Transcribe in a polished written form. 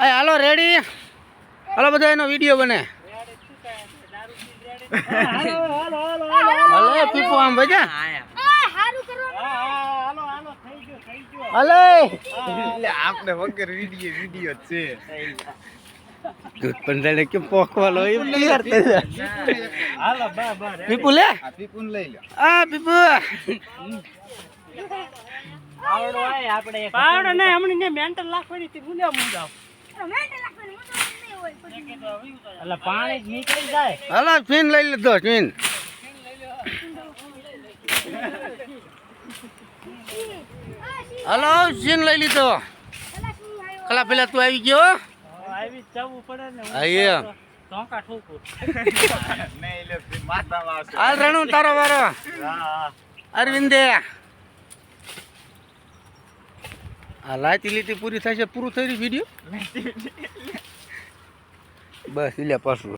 હાલો ready હાલો બધા એનો video બને હાલો પીપો આમ બજા હાલો આપણે વગર વિડીયો છે દૂધ પણ કેમ પોખવાલો એમ તૈયાર થઈ હાલો બા પીપુ લે પીપુન લઈ લો પીપુ આવડો આય આપણે પાવડો ને હમણી ને મેન્ટલ લાખવાની થી મુંડા મુંડા એટલે પાણી જ નીકળી જાય હાલો ચીન લઈ લીધો ચીન હાલો ચીન લઈ લીધો કલા પેલા તું આવી ગયો આવી જવું પડે ને આયે ધોકા ઠોકું નહીં લે માથામાં આવશે હાલ રણુ તારો વારો હા અરવિંદે આ લાતી લીટી પૂરી થશે પૂરું થઈ રહ્યું વિડીયો બસ એટલે પાછું